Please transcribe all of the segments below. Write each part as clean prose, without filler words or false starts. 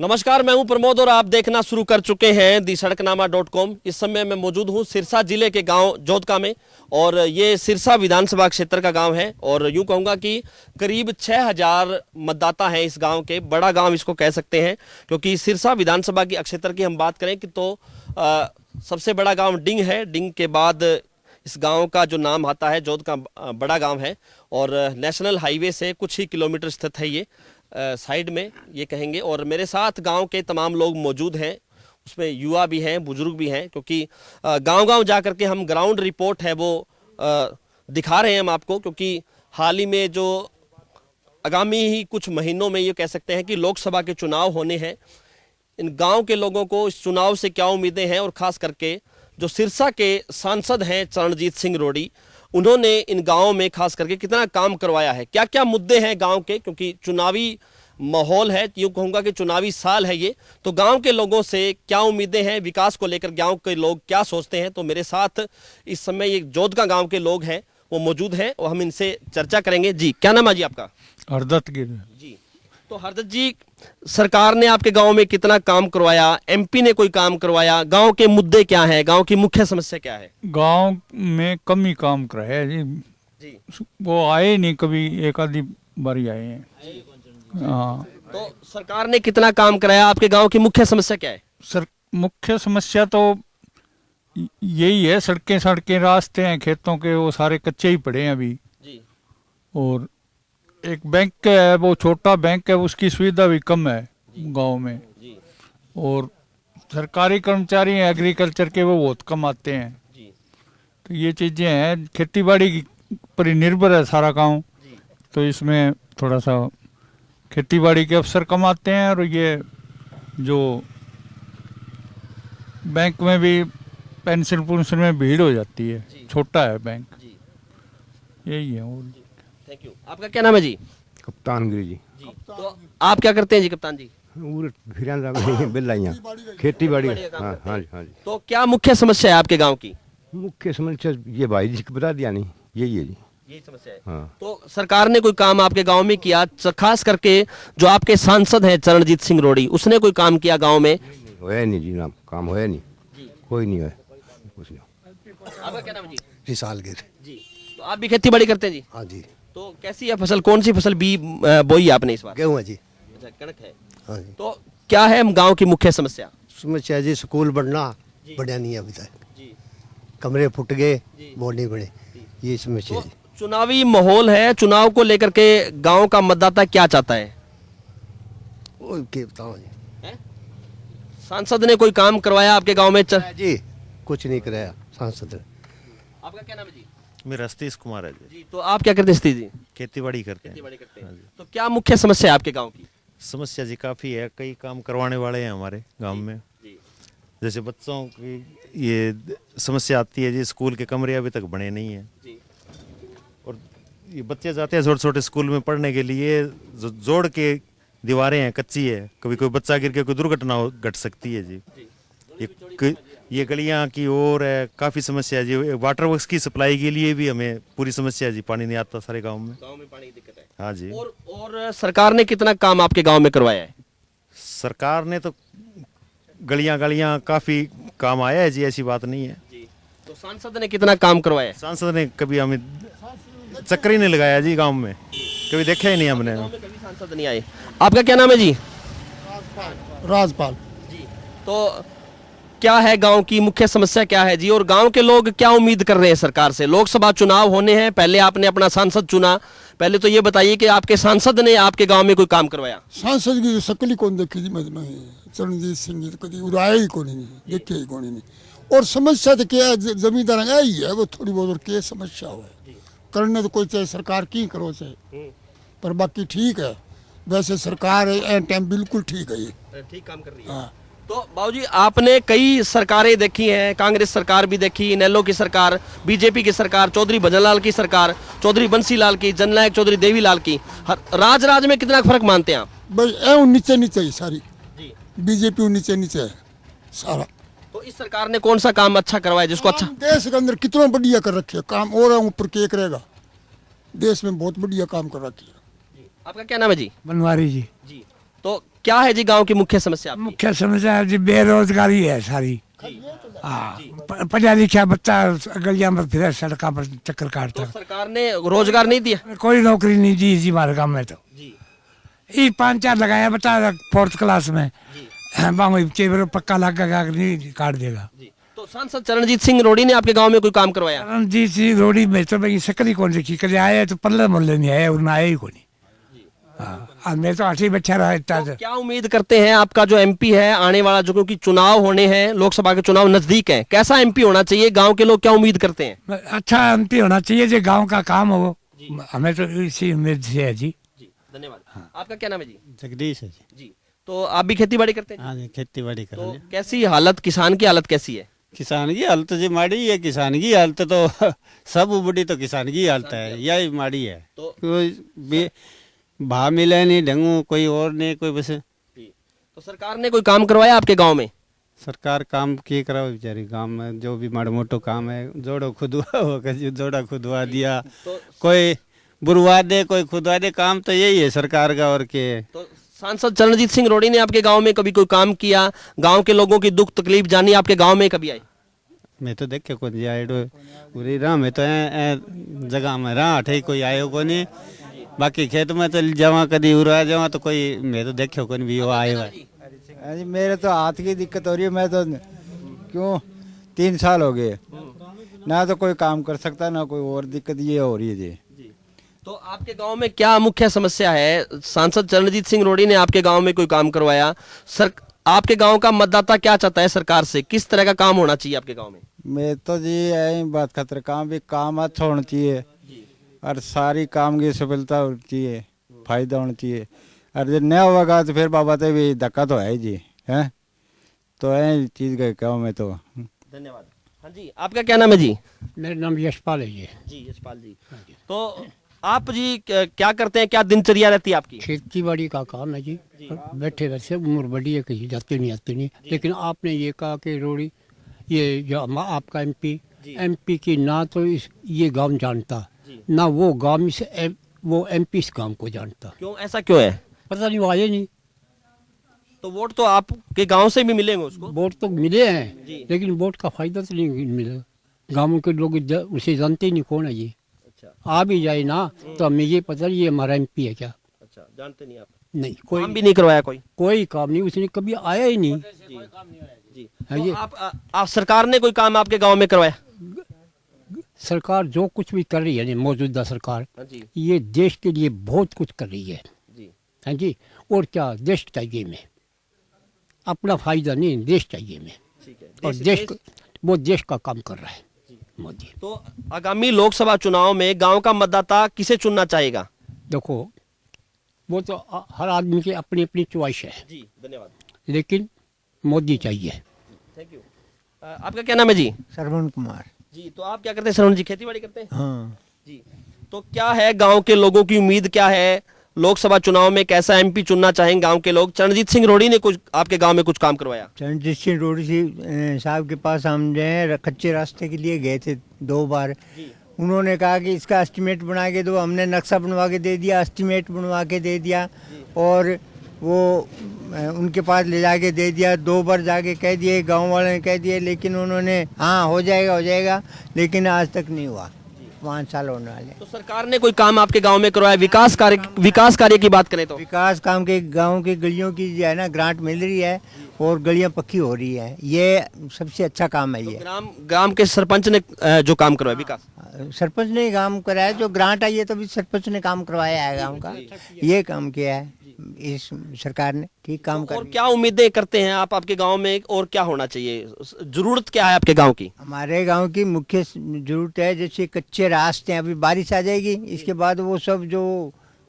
नमस्कार, मैं हूं प्रमोद और आप देखना शुरू कर चुके हैं दी सड़कनामा.com। इस समय मैं मौजूद हूं सिरसा जिले के गांव जोधका में और ये सिरसा विधानसभा क्षेत्र का गांव है और यूं कहूंगा कि करीब 6000 मतदाता हैं इस गांव के। बड़ा गांव इसको कह सकते हैं क्योंकि सिरसा विधानसभा की क्षेत्र की हम बात करें कि तो सबसे बड़ा गाँव डिंग है। डिंग के बाद इस गांव का जो नाम आता है जोधका बड़ा गांव है और नेशनल हाईवे से कुछ ही किलोमीटर स्थित है ये साइड में ये कहेंगे। और मेरे साथ गांव के तमाम लोग मौजूद हैं, उसमें युवा भी हैं, बुजुर्ग भी हैं, क्योंकि गांव-गांव जा करके हम ग्राउंड रिपोर्ट है वो दिखा रहे हैं हम आपको। क्योंकि हाल ही में जो आगामी ही कुछ महीनों में ये कह सकते हैं कि लोकसभा के चुनाव होने हैं। इन गाँव के लोगों को इस चुनाव से क्या उम्मीदें हैं और ख़ास करके जो सिरसा के सांसद हैं चरणजीत सिंह रोड़ी, उन्होंने इन गांवों में खास करके कितना काम करवाया है, क्या क्या मुद्दे हैं गांव के, क्योंकि चुनावी माहौल है, यूँ कहूँगा कि चुनावी साल है ये। तो गांव के लोगों से क्या उम्मीदें हैं, विकास को लेकर गांव के लोग क्या सोचते हैं। तो मेरे साथ इस समय ये जोधका गांव के लोग हैं वो मौजूद हैं और हम इनसे चर्चा करेंगे। जी, क्या नाम है जी आपका? हरदत्त गिर जी। तो हरदत्त जी, सरकार ने आपके गांव में कितना काम करवाया, एमपी ने कोई काम करवाया, गांव के मुद्दे क्या हैं, गांव की मुख्य समस्या क्या है? गांव में कम ही काम कराया जी। वो आए नहीं, कभी एक आधी बारी आए हैं। हाँ। तो सरकार ने कितना काम कराया, आपके गांव की मुख्य समस्या क्या है? मुख्य समस्या तो यही है, सड़कें रास्ते हैं खेतों के, वो सारे कच्चे ही पड़े हैं अभी जी। और एक बैंक है, वो छोटा बैंक है, उसकी सुविधा भी कम है गांव में जी। और सरकारी कर्मचारी हैं एग्रीकल्चर के, वो बहुत कम आते हैं जी। तो ये चीज़ें हैं, खेती बाड़ी पर ही निर्भर है सारा गांव। तो इसमें थोड़ा सा खेती बाड़ी के अफसर कम आते हैं और ये जो बैंक में भी पेंशन में भीड़ हो जाती है, छोटा है बैंक, यही है। और थैंक यू। आपका क्या नाम है जी? कप्तान गिरी जी। तो आप क्या करते हैं जी कप्तान जी? खेती बाड़ी। हाँ हाँ जी, हाँ जी। तो क्या मुख्य समस्या है आपके गांव की? मुख्य समस्या ये भाई जी को बता दिया नहीं, यही है जी, यही समस्या है। हाँ। तो सरकार ने कोई काम आपके गांव में किया, खास करके जो आपके सांसद हैं चरणजीत सिंह रोड़ी, उसने कोई काम किया गांव में? होया नहीं जी, नाम काम होया नहीं जी। कोई नहीं है, कुछ नहीं। आपका क्या नाम है जी? विशाल गिर जी। तो आप भी खेती बाड़ी करते हैं जी? हाँ जी। तो कैसी है फसल, कौन सी फसल बोई है आपने इस बार? गेहूँ है जी। अच्छा, कणक है। हाँ जी। तो क्या है गांव की मुख्य समस्या? समस्या जी स्कूल बनना बढ़िया नहीं है अभी तक जी। कमरे फुट गए, वो नहीं बने, ये समस्या तो है। चुनावी माहौल है, चुनाव को लेकर के गांव का मतदाता क्या चाहता है? वो क्या बताऊँ जी। सांसद ने कोई काम करवाया आपके गांव में? जी कुछ नहीं कराया सांसद ने। आपका क्या नाम है जी? मेरा सतीश कुमार है जी। तो आप क्या करते हैं सतीश जी? खेती बाड़ी करते खेती हैं। बाड़ी करते हैं। तो क्या मुख्य समस्या है आपके गांव की? समस्या जी काफ़ी है, कई काम करवाने वाले हैं हमारे गांव में जी। जैसे बच्चों की ये समस्या आती है जी, स्कूल के कमरे अभी तक बने नहीं हैं जी। और ये बच्चे जाते हैं छोटे छोटे स्कूल में पढ़ने के लिए, जो जोड़ के दीवारें हैं कच्ची है, कभी कोई बच्चा गिर के कोई दुर्घटना घट सकती है जी। ये गलियां की ओर है, काफ़ी समस्या है जी। वाटर वर्क्स की सप्लाई के लिए भी हमें पूरी समस्या है जी, पानी नहीं आता सारे गांव में पानी की दिक्कत है। हाँ जी। और सरकार ने कितना काम आपके गांव में करवाया है? सरकार ने तो गलियां काफ़ी काम आया है जी, ऐसी बात नहीं है जी। तो सांसद ने कितना काम करवाया है? सांसद ने कभी हमें चक्कर ही नहीं लगाया जी, गांव में कभी देखा ही नहीं हमने। गांव में कभी सांसद नहीं आए। आपका क्या नाम है जी? राजपाल जी। तो क्या है गांव की मुख्य समस्या क्या है जी, और गांव के लोग क्या उम्मीद कर रहे हैं सरकार से? लोकसभा चुनाव होने हैं, पहले आपने अपना सांसद चुना, पहले तो ये बताइए कि आपके सांसद ने आपके गांव में कोई काम करवाया? सांसद की शक्ल ही कौन देखी जी, मैं चरणजीत सिंह जी कभी उड़ाया ही कौन नहीं, देखे ही कौन नहीं। और समस्या तो क्या है, जमींदार ही है वो थोड़ी बहुत, और क्या समस्या हो करने तो कोई चाहे सरकार की करो चाहे, पर बाकी ठीक है। वैसे सरकार टाइम बिल्कुल ठीक है, ये ठीक काम कर रही है। हाँ। तो बाबूजी, आपने कई सरकारें देखी हैं, कांग्रेस सरकार भी देखी, इनेलो की सरकार, बीजेपी की सरकार, चौधरी भजनलाल की सरकार, चौधरी बंसीलाल की, जननायक चौधरी देवीलाल की। राज में कितना फर्क मानते हैं आप? भाई नीचे नीचे ही सारी बीजेपी नीचे नीचे है सारा। तो इस सरकार ने कौन सा काम अच्छा करवाया जिसको अच्छा? देश के अंदर कितना बढ़िया कर रखे काम, और ऊपर के करेगा, देश में बहुत बढ़िया काम कर रखी है। आपका क्या नाम है जी? बनवारी जी। जी। तो क्या है जी गांव की मुख्य समस्या आपकी? मुख्य समस्या है जी बेरोजगारी है सारी। हाँ, पढ़ा लिखा बच्चा गलियां में फिर सड़कों पर चक्कर तो काटता। सरकार ने रोजगार नहीं दिया कोई नौकरी नहीं दी जी हमारे गाँव में। तो जी। ये 5-4 लगाया बच्चा 4th क्लास में, चेवर पक्का लगा नहीं काट देगा। जी। तो सांसद चरणजीत सिंह रोड़ी ने आपके गांव में कोई काम करवाया? रणजीत सिंह रोड़ी में तो मैं शकल ही कौन देखी, कभी आया तो 15 मोहल्ले नहीं आया और आया ही कौन। हाँ, मैं तो 8 ही बच्चा रहा इतना। तो क्या उम्मीद करते हैं आपका जो एमपी है आने वाला, जो क्योंकि चुनाव होने हैं, लोकसभा के चुनाव नजदीक हैं, कैसा एमपी होना चाहिए? गांव के लोग क्या उम्मीद करते हैं? अच्छा एमपी होना चाहिए जो गांव का काम हो, हमें तो इसी उम्मीद से है जी। धन्यवाद। आपका क्या नाम है जी? जगदीश है जी। जी। तो आप भी खेती बाड़ी करते हैं? हाँ जी, खेती बाड़ी कर तो रहे हैं। कैसी हालत, किसान की हालत कैसी है? किसान की हालत जी माड़ी है। किसान की हालत तो सब उबड़ी तो किसान की हालत है, यही माड़ी है। तो कोई भाव मिले नहीं ढंगू, कोई और नहीं कोई बस। तो सरकार ने कोई काम करवाया आपके गांव में? सरकार काम किए करा बेचारी गांव में, जो भी माड़ा मोटो काम है, जोड़ो खुदवा हो, जोड़ा खुदवा दिया, कोई बुरवा दे कोई खुदवा दे, काम तो यही है सरकार का और के। तो सांसद चरणजीत सिंह रोड़ी ने आपके गांव में कभी कोई काम किया? गांव के लोगों की दुख तकलीफ जानी आपके गांव में कभी आई? मैं तो देखे कौन जी आए पूरी रहा, मैं तो जगह में रहा ठे कोई आयो को नहीं। बाकी खेत में चल जावा कभी उड़ा जावा तो कोई मैं तो देखे कौन भी वो आए हुआ। जी मेरे तो हाथ की दिक्कत हो रही है, मैं तो क्यों 3 साल हो गए ना तो कोई काम कर सकता ना कोई और दिक्कत ये हो रही है जी। तो आपके गांव में क्या मुख्य समस्या है? सांसद चरणजीत सिंह रोड़ी ने आपके गांव में कोई काम करवाया? आपके गांव का मतदाता क्या चाहता है सरकार से? किस तरह का काम होना चाहिए आपके गांव में? मैं तो जी यही बात खतर काम अच्छा होना चाहिए और सारी काम की सफलता होनी चाहिए, फायदा होना चाहिए। और जब नहीं होगा तो फिर बाबा तो भी धक्का तो है जी, है तो है चीज का गाँव में तो। धन्यवाद। हाँ जी, आपका क्या नाम है जी? मेरा नाम यशपाल है जी। जी यशपाल जी। तो आप जी क्या करते हैं, क्या दिनचर्या रहती है आपकी? खेती बाड़ी का काम है जी। बैठे वैसे उम्र बड़ी है, कहीं जाते नहीं आते नहीं। लेकिन आपने ये कहा कि रोड़ी ये जो आपका एमपी की ना तो ये गांव जानता ना वो गांव से वो एमपी इस गांव को जानता। क्यों, ऐसा क्यों है? पता नहीं, वो आए नहीं। तो वोट तो आपके गांव से भी मिलेंगे उसको? वोट तो मिले हैं लेकिन वोट का फायदा तो नहीं मिला। गाँव के लोग उसे जानते ही नहीं कौन है ये। अच्छा। आ भी जाए ना तो हमें ये पता नहीं ये हमारा एमपी है क्या। अच्छा, जानते नहीं आप? नहीं, कोई काम भी नहीं करवाया कोई काम नहीं, उसने कभी आया ही नहीं। जी। है तो ये आप सरकार ने कोई काम आपके गांव में करवाया? सरकार जो कुछ भी कर रही है मौजूदा सरकार, जी। ये देश के लिए बहुत कुछ कर रही है जी। हाँ जी। और क्या देश चाहिए में, अपना फायदा नहीं, देश चाहिए में। ठीक है। और वो देश का काम कर रहा है मोदी। तो आगामी लोकसभा चुनाव में गांव का मतदाता किसे चुनना चाहेगा? देखो वो तो हर आदमी की अपनी अपनी चॉइस है जी। धन्यवाद। लेकिन मोदी चाहिए। Thank you. आपका क्या नाम है जी? श्रवण कुमार जी। तो आप क्या करते हैं श्रवण जी? खेती बाड़ी करते हैं? हाँ जी। तो क्या है गांव के लोगों की उम्मीद, क्या है लोकसभा चुनाव में कैसा एमपी चुनना चाहेंगे गांव के लोग? चरणजीत सिंह रोड़ी ने कुछ आपके गांव में कुछ काम करवाया? चरणजीत सिंह रोड़ी साहब के पास हम जो है कच्चे रास्ते के लिए गए थे 2 बार। उन्होंने कहा कि इसका एस्टीमेट बना के दो, हमने नक्शा बनवा के दे दिया, एस्टीमेट बनवा के दे दिया और वो उनके पास ले जाके दे दिया। 2 बार जाके कह दिए, गांव वालों ने कह दिए, लेकिन उन्होंने हाँ हो जाएगा लेकिन आज तक नहीं हुआ। 5 साल होने वाले। तो सरकार ने कोई काम आपके गांव में करवाया? विकास कार्य की बात करें तो विकास काम के गांव की गलियों की जो है ना ग्रांट मिल रही है और गलियां पक्की हो रही है, ये सबसे अच्छा काम है। ये ग्राम के सरपंच ने जो काम करवाया विकास, सरपंच ने काम कराया, जो ग्रांट आई है तो भी सरपंच ने काम करवाया है गांव का, ये काम किया है इस सरकार ने, ठीक काम कर। और क्या उम्मीदें करते हैं आप आपके गांव में, और क्या होना चाहिए, जरूरत क्या है आपके गांव की? हमारे गांव की मुख्य जरूरत है जैसे कच्चे रास्ते हैं, अभी बारिश आ जाएगी इसके बाद वो सब जो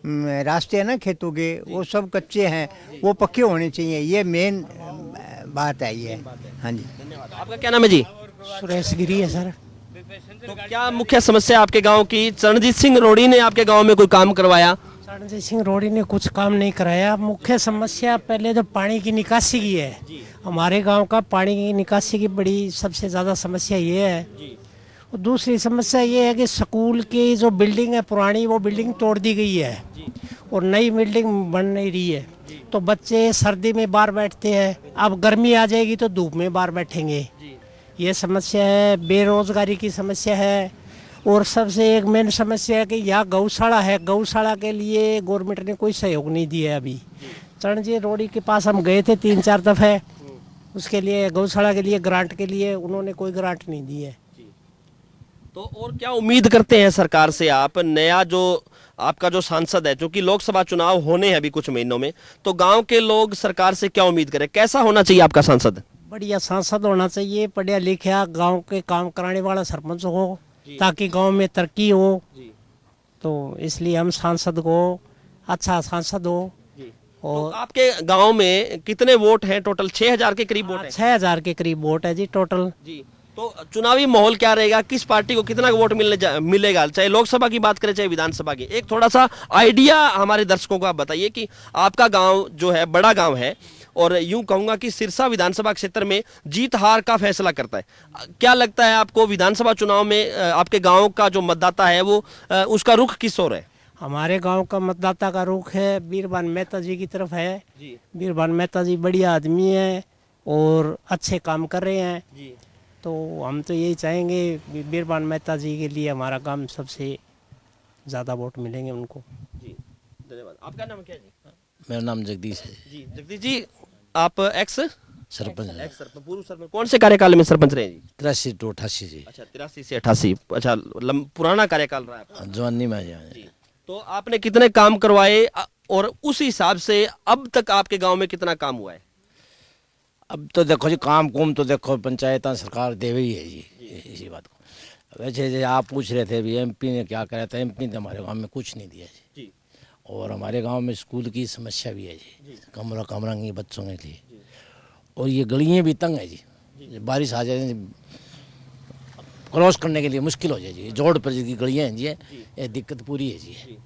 रास्ते हैं ना खेतों के वो सब कच्चे हैं, वो पक्के होने चाहिए, ये मेन बात है ये। हाँ जी। आपका क्या नाम है जी? सुरेश गिरी है सर। तो क्या मुख्य समस्या आपके गांव की? चरणजीत सिंह रोड़ी ने आपके गांव में कोई काम करवाया? चरणजीत सिंह रोड़ी ने कुछ काम नहीं कराया। मुख्य समस्या पहले तो पानी की निकासी की है। हमारे गांव का पानी की निकासी की बड़ी सबसे ज़्यादा समस्या ये है। और दूसरी समस्या ये है कि स्कूल की जो बिल्डिंग है पुरानी, वो बिल्डिंग तोड़ दी गई है और नई बिल्डिंग बन नहीं रही है। तो बच्चे सर्दी में बाहर बैठते हैं, अब गर्मी आ जाएगी तो धूप में बाहर बैठेंगे। ये समस्या है, बेरोजगारी की समस्या है। और सबसे एक मेन समस्या है कि यहाँ गौशाला है, गौशाला के लिए गवर्नमेंट ने कोई सहयोग नहीं दिया है। अभी चरणजी रोड़ी के पास हम गए थे 3-4 दफ़े, उसके लिए गौशाला के लिए ग्रांट के लिए उन्होंने कोई ग्रांट नहीं दी है। तो और क्या उम्मीद करते हैं सरकार से आप? नया जो आपका जो सांसद है, जो कि लोकसभा चुनाव होने हैं अभी कुछ महीनों में, तो गांव के लोग सरकार से क्या उम्मीद करें? कैसा होना चाहिए आपका सांसद? बढ़िया सांसद होना चाहिए, पढ़िया लिखा, गांव के काम कराने वाला सरपंच हो ताकि गांव में तरक्की हो। तो इसलिए हम सांसद को अच्छा सांसद हो। और तो आपके गांव में कितने वोट हैं टोटल? 6000 के करीब वोट हैं। 6000 के करीब वोट है जी टोटल। जी, तो चुनावी माहौल क्या रहेगा? किस पार्टी को कितना वोट मिलेगा, चाहे लोकसभा की बात करें चाहे विधानसभा की? एक थोड़ा सा आइडिया हमारे दर्शकों को आप बताइए कि आपका गांव जो है बड़ा गांव है और यूं कहूंगा कि सिरसा विधानसभा क्षेत्र में जीत हार का फैसला करता है। क्या लगता है आपको विधानसभा चुनाव में आपके गांव का जो मतदाता है वो उसका रुख किस ओर है? हमारे गांव का मतदाता का रुख है बीरबान मेहता जी की तरफ है। बीरबान मेहता जी बढ़िया आदमी है और अच्छे काम कर रहे हैं। तो हम तो यही चाहेंगे बीरबान मेहता जी के लिए हमारा काम सबसे ज़्यादा वोट मिलेंगे उनको। जी धन्यवाद। आपका नाम क्या है जी? मेरा नाम जगदीश है जी। जगदीश जी, आप एक्स सरपंच पूर्व सरपंच कौन से कार्यकाल में सरपंच रहे जी? 83 से 88 जी। अच्छा, 83 से 88। अच्छा, पुराना कार्यकाल रहा है जवानी में जी। तो आपने कितने काम करवाए और उस हिसाब से अब तक आपके गांव में कितना काम हुआ है? अब तो देखो जी, काम कुम तो देखो पंचायत सरकार दे ही है जी, इसी बात को। वैसे आप पूछ रहे थे भी एमपी ने क्या करा था, एमपी ने हमारे गांव में कुछ नहीं दिया जी। और हमारे गांव में स्कूल की समस्या भी है जी, कमरा नहीं बच्चों के लिए। और ये गलियाँ भी तंग है जी, बारिश आ जाए क्रॉस करने के लिए मुश्किल हो जाए जी। जोड़ पर जी गलियाँ हैं जी, ये दिक्कत पूरी है जी।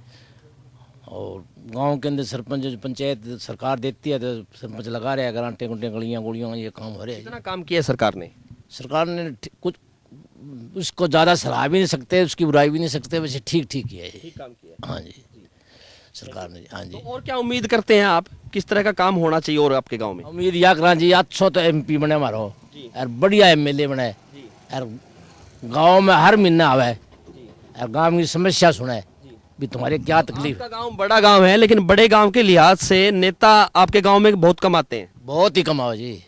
और गांव के अंदर सरपंच पंचायत सरकार देती है तो सरपंच लगा रहे हैं ग्रांटें गुंटे गलियाँ गुड़ियाँ, ये काम हो रहे हैं। कितना काम किया सरकार ने? सरकार ने कुछ उसको ज़्यादा सराह भी नहीं सकते, उसकी बुराई भी नहीं सकते, वैसे ठीक किया है। ठीक काम किया। हाँ जी, सरकार ने। हाँ जी। तो और क्या उम्मीद करते हैं आप, किस तरह का काम होना चाहिए और आपके गांव में? उम्मीद या करा जी, अच्छा तो एमपी बने हमारा और बढ़िया एमएलए बने और गांव में हर महीना आवे और गांव की समस्या सुने भी तुम्हारे क्या तकलीफ। आपका गांव बड़ा गांव है, लेकिन बड़े गांव के लिहाज से नेता आपके गांव में बहुत कम आते हैं। बहुत ही कम आओ जी,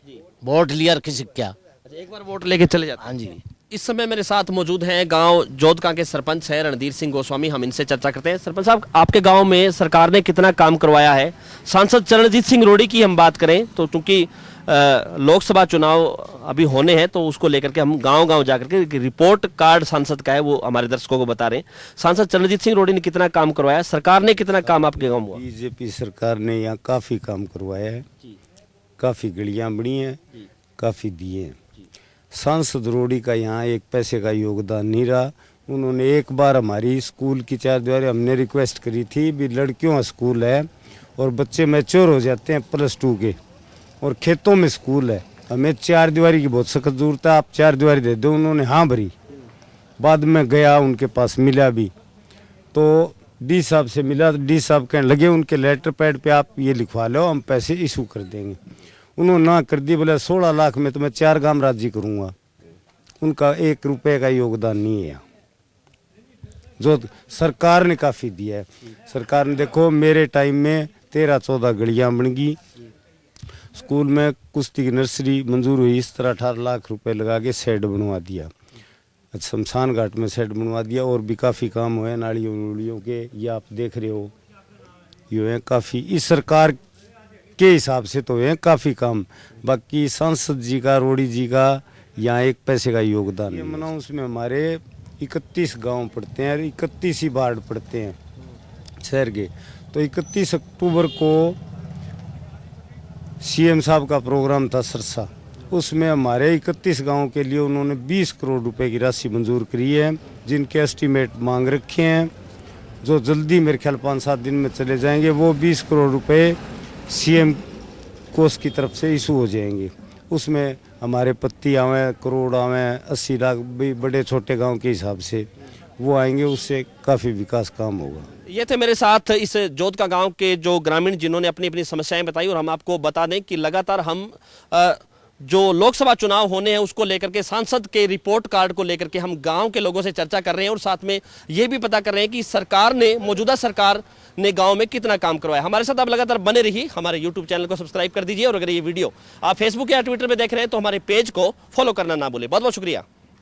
वोट लिया किसी क्या, एक बार वोट लेके चले जाते हैं। हाँ जी। इस समय मेरे साथ मौजूद हैं गांव जोधका के सरपंच है रणधीर सिंह गोस्वामी। हम इनसे चर्चा करते हैं। सरपंच साहब, आपके गांव में सरकार ने कितना काम करवाया है? सांसद चरणजीत सिंह रोड़ी की हम बात करें तो चूंकि लोकसभा चुनाव अभी होने हैं तो उसको लेकर के हम गांव जाकर के रिपोर्ट कार्ड सांसद का है वो हमारे दर्शकों को बता रहे हैं। सांसद चरणजीत सिंह रोड़ी ने कितना काम करवाया, सरकार ने कितना काम आपके गाँव में हुआ? बीजेपी सरकार ने यहाँ काफी काम करवाया है, काफी गलियां बनी है, काफी दिए हैं। सांसद रोड़ी का यहाँ एक पैसे का योगदान नहीं रहा। उन्होंने एक बार हमारी स्कूल की चारदीवारी हमने रिक्वेस्ट करी थी भी लड़कियों का स्कूल है और बच्चे मैच्योर हो जाते हैं +2 के और खेतों में स्कूल है, हमें चारदीवारी की बहुत सख्त जरूरत है, आप चारदीवारी दे दो। उन्होंने हाँ भरी। बाद में गया उनके पास मिला भी तो डी साहब से मिला तो डी साहब कहने लगे उनके लेटर पैड पे आप ये लिखवा लो, हम पैसे इशू कर देंगे। उन्होंने ना कर दी, बोला 16 लाख में तो मैं 4 गांव राजी करूंगा। उनका 1 रुपए का योगदान नहीं है जो सरकार ने काफी दिया है। सरकार ने देखो मेरे टाइम में 13-14 गलियां बन गई, स्कूल में कुश्ती की नर्सरी मंजूर हुई, इस तरह 18 लाख रुपए लगा के शेड बनवा दिया, शमशान घाट में शेड बनवा दिया। और भी काफ़ी काम हुए नालियों के, ये आप देख रहे हो ये है काफ़ी। इस सरकार के हिसाब से तो है काफ़ी काम। बाकी सांसद जी का रोड़ी जी का यहाँ 1 पैसे का योगदान। ये मनाऊँ उसमें हमारे 31 गांव पड़ते हैं और 31 ही वार्ड पड़ते हैं शहर के। तो 31 अक्टूबर को सीएम साहब का प्रोग्राम था सरसा, उसमें हमारे 31 गांव के लिए उन्होंने 20 करोड़ रुपए की राशि मंजूर करी है, जिनके एस्टीमेट मांग रखे हैं जो जल्दी मेरे ख्याल 5-7 दिन में चले जाएंगे। वो 20 करोड़ रुपए सीएम कोष की तरफ से इशू हो जाएंगे। उसमें हमारे पत्ती आवे, करोड़ आवे, 80 लाख भी बड़े छोटे गांव के हिसाब से वो आएंगे, उससे काफ़ी विकास काम होगा। ये थे मेरे साथ इस जोध का गांव के जो ग्रामीण जिन्होंने अपनी अपनी समस्याएं बताई। और हम आपको बता दें कि लगातार हम जो लोकसभा चुनाव होने हैं उसको लेकर के, सांसद के रिपोर्ट कार्ड को लेकर के हम गांव के लोगों से चर्चा कर रहे हैं और साथ में ये भी पता कर रहे हैं कि सरकार ने, मौजूदा सरकार ने गांव में कितना काम करवाया। हमारे साथ आप लगातार बने रहिए, हमारे YouTube चैनल को सब्सक्राइब कर दीजिए और अगर ये वीडियो आप फेसबुक या ट्विटर पे देख रहे हैं तो हमारे पेज को फॉलो करना ना भूलें। बहुत बहुत शुक्रिया।